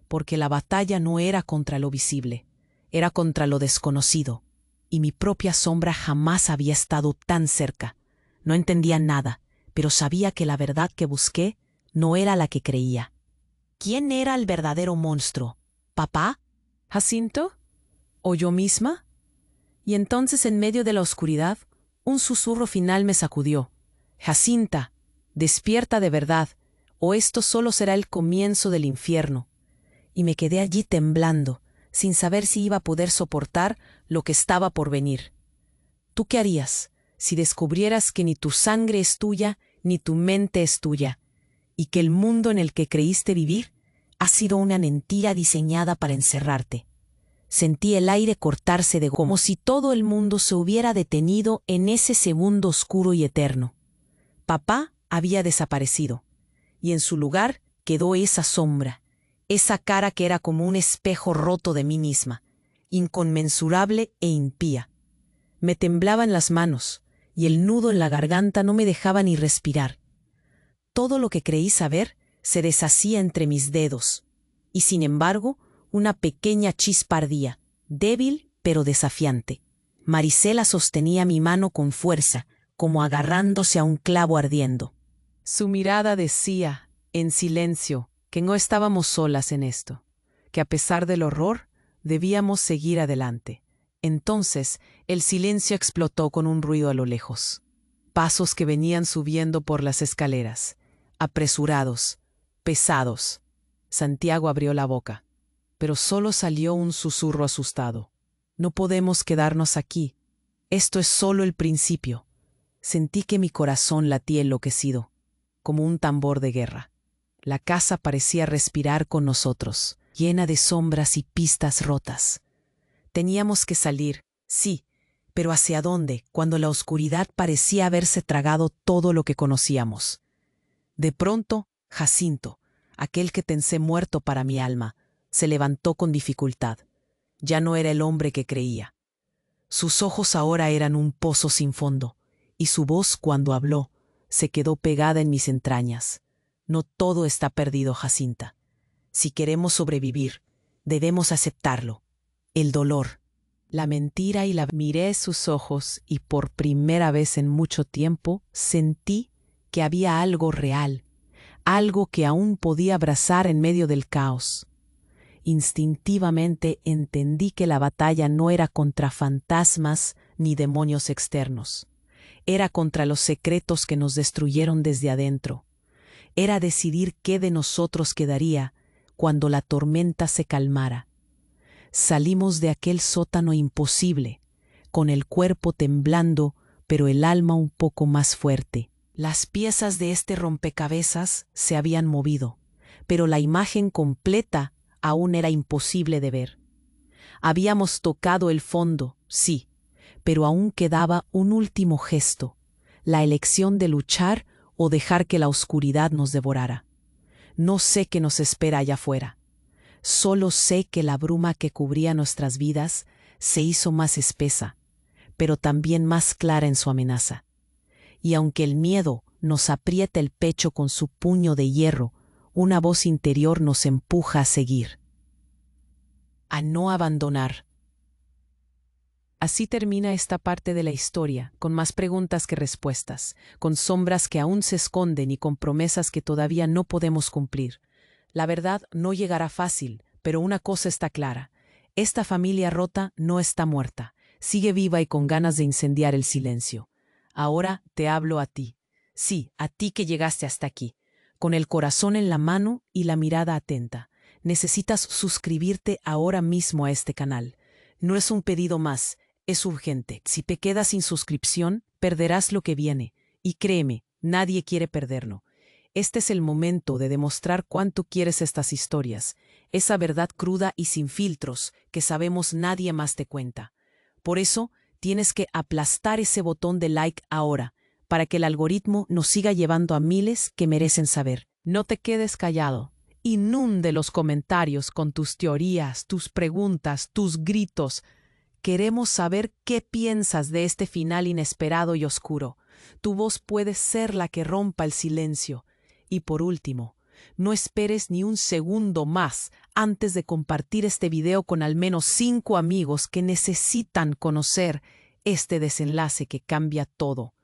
porque la batalla no era contra lo visible, era contra lo desconocido, y mi propia sombra jamás había estado tan cerca. No entendía nada, pero sabía que la verdad que busqué no era la que creía. ¿Quién era el verdadero monstruo? ¿Papá? ¿Jacinto? ¿O yo misma? Y entonces, en medio de la oscuridad, un susurro final me sacudió. Jacinta, despierta de verdad, o esto solo será el comienzo del infierno. Y me quedé allí temblando, sin saber si iba a poder soportar lo que estaba por venir. ¿Tú qué harías si descubrieras que ni tu sangre es tuya, ni tu mente es tuya, y que el mundo en el que creíste vivir ha sido una mentira diseñada para encerrarte? Sentí el aire cortarse de como si todo el mundo se hubiera detenido en ese segundo oscuro y eterno. Papá había desaparecido, y en su lugar quedó esa sombra, esa cara que era como un espejo roto de mí misma, inconmensurable e impía. Me temblaban las manos, y el nudo en la garganta no me dejaba ni respirar. Todo lo que creí saber se deshacía entre mis dedos, y sin embargo, una pequeña chispa ardía, débil pero desafiante. Marisela sostenía mi mano con fuerza, como agarrándose a un clavo ardiendo. Su mirada decía, en silencio, que no estábamos solas en esto, que a pesar del horror, debíamos seguir adelante. Entonces, el silencio explotó con un ruido a lo lejos. Pasos que venían subiendo por las escaleras, apresurados, pesados. Santiago abrió la boca, pero solo salió un susurro asustado. No podemos quedarnos aquí. Esto es solo el principio. Sentí que mi corazón latía enloquecido, como un tambor de guerra. La casa parecía respirar con nosotros, llena de sombras y pistas rotas. Teníamos que salir, sí, pero ¿hacia dónde, cuando la oscuridad parecía haberse tragado todo lo que conocíamos? De pronto, Jacinto, aquel que pensé muerto para mi alma, se levantó con dificultad. Ya no era el hombre que creía. Sus ojos ahora eran un pozo sin fondo, y su voz, cuando habló, se quedó pegada en mis entrañas. No todo está perdido, Jacinta. Si queremos sobrevivir, debemos aceptarlo. El dolor, la mentira y la... Miré sus ojos y por primera vez en mucho tiempo sentí que había algo real, algo que aún podía abrazar en medio del caos. instintivamente entendí que la batalla no era contra fantasmas ni demonios externos. Era contra los secretos que nos destruyeron desde adentro. Era decidir qué de nosotros quedaría cuando la tormenta se calmara. Salimos de aquel sótano imposible, con el cuerpo temblando, pero el alma un poco más fuerte. Las piezas de este rompecabezas se habían movido, pero la imagen completa aún era imposible de ver. Habíamos tocado el fondo, sí, pero aún quedaba un último gesto, la elección de luchar o dejar que la oscuridad nos devorara. No sé qué nos espera allá afuera. Solo sé que la bruma que cubría nuestras vidas se hizo más espesa, pero también más clara en su amenaza. Y aunque el miedo nos aprieta el pecho con su puño de hierro, una voz interior nos empuja a seguir, a no abandonar. Así termina esta parte de la historia, con más preguntas que respuestas, con sombras que aún se esconden y con promesas que todavía no podemos cumplir. La verdad no llegará fácil, pero una cosa está clara: esta familia rota no está muerta, sigue viva y con ganas de incendiar el silencio. Ahora te hablo a ti. Sí, a ti que llegaste hasta aquí, con el corazón en la mano y la mirada atenta. Necesitas suscribirte ahora mismo a este canal. No es un pedido más, es urgente. Si te quedas sin suscripción, perderás lo que viene. Y créeme, nadie quiere perderlo. Este es el momento de demostrar cuánto quieres estas historias, esa verdad cruda y sin filtros que sabemos nadie más te cuenta. Por eso, tienes que aplastar ese botón de like ahora, para que el algoritmo nos siga llevando a miles que merecen saber. No te quedes callado. Inunde los comentarios con tus teorías, tus preguntas, tus gritos. Queremos saber qué piensas de este final inesperado y oscuro. Tu voz puede ser la que rompa el silencio. Y por último, no esperes ni un segundo más antes de compartir este video con al menos 5 amigos que necesitan conocer este desenlace que cambia todo.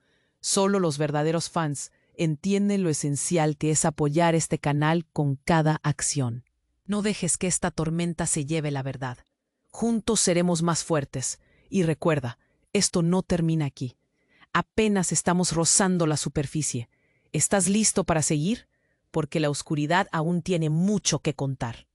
Solo los verdaderos fans entienden lo esencial que es apoyar este canal con cada acción. No dejes que esta tormenta se lleve la verdad. Juntos seremos más fuertes. Y recuerda, esto no termina aquí. Apenas estamos rozando la superficie. ¿Estás listo para seguir? Porque la oscuridad aún tiene mucho que contar.